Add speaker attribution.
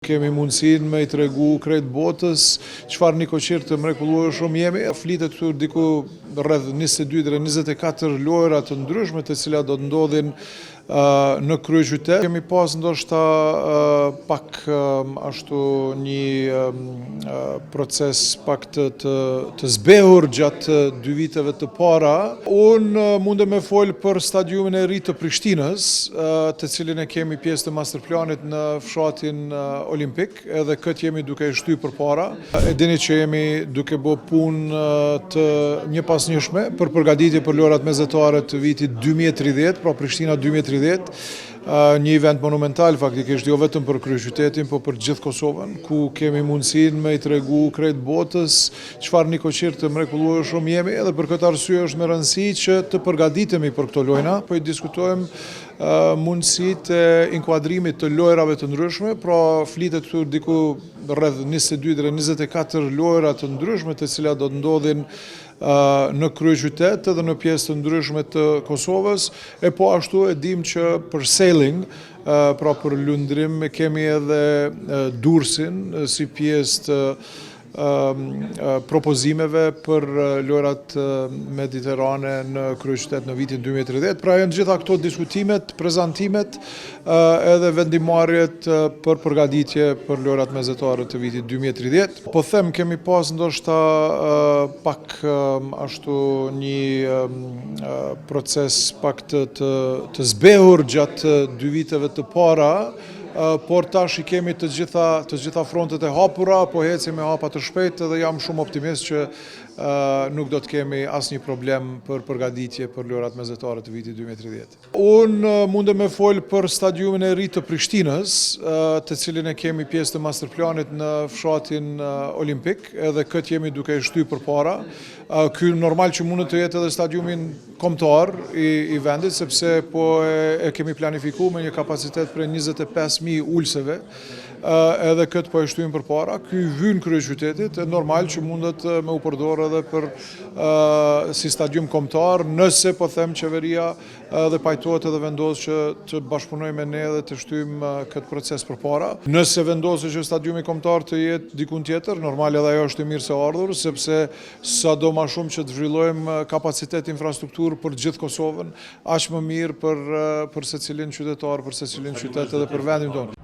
Speaker 1: Kemi mundësin me i tregu krejt botës, çfarë një koqirë të mrekullueshëm jemi. Flitet këtu diku rreth 22-24 lojra të ndryshme të cilat do të ndodhin në kryeqytet. Kemi pas ndoshta pak ashtu një proces pak të zbehur gjatë 2 viteve të para. Unë mundem me fol për stadiumin e ri të Prishtinës, të cilin e kemi pjesë të masterplanit në fshatin Olimpik, edhe këtë jemi duke e shtyr përpara. E dini që jemi duke bë punë të njëpasnjëshme për përgatitje për lojrat mesatare të vitit 2030, pra Prishtina 2030. Një event monumental faktikisht jo vetëm për kryeqytetin, por për gjithë Kosovën, ku kemi mundësin me i tregu krejt botës çfarë një koqirë të mrekullueshëm jemi, edhe për këtë arsye është me rëndësi që të përgatitemi për këto lojra, po i diskutojmë mundësitë e inkuadrimit të lojrave të ndryshme, pra flitet këtu diku rreth 22-24 lojra të ndryshme të cilat do të ndodhin në kryeqytet edhe në pjesë të ndryshme të Kosovës, e po ashtu e dim që për sailing, pra për lundrim, kemi edhe Durrësin si pjesë të propozimeve për lojrat mediterane në kryeqytet në vitin 2030. Pra janë gjitha këto diskutimet, prezantimet edhe vendimarrjet për përgatitje për lojrat mesatare të vitit 2030. Po them kemi pas ndoshta pak ashtu një proces pak të zbehur gjatë 2 viteve të para, por tash i kemi të gjitha frontet e hapura, po hecim me hapa të shpejtë dhe jam shumë optimist që nuk do të kemi asnjë problem për përgatitje për lojrat mesatare të vitit 2030. Unë mundem me fol për stadiumin e ri të Prishtinës, të cilin e kemi pjesë të masterplanit në fshatin Olimpik, edhe këtë jemi duke e shtyr përpara. Ky normal që mund të jetë edhe stadiumin kombëtar i vendit, sepse po e kemi planifikuar me një kapacitet prej 25.000 ulseve, edhe këtë po e shtyrim përpara. Ky vyn kryeqytetit, e normal që mundet me u përdor edhe për si stadium kombëtar, nëse po them qeveria dhe pajtohet edhe vendos që të bashkëpunojmë me ne dhe të shtyrim këtë proces përpara. Nëse vendoset që stadiumi kombëtar të jetë dikun tjetër, normal edhe ajo është e mirë se ardhur, sepse sado më shumë që të zhvillojmë kapacitet infrastrukturë për gjithë Kosovën, aq më mirë për secilin qytetar, për secilin qytet edhe për vendin tonë.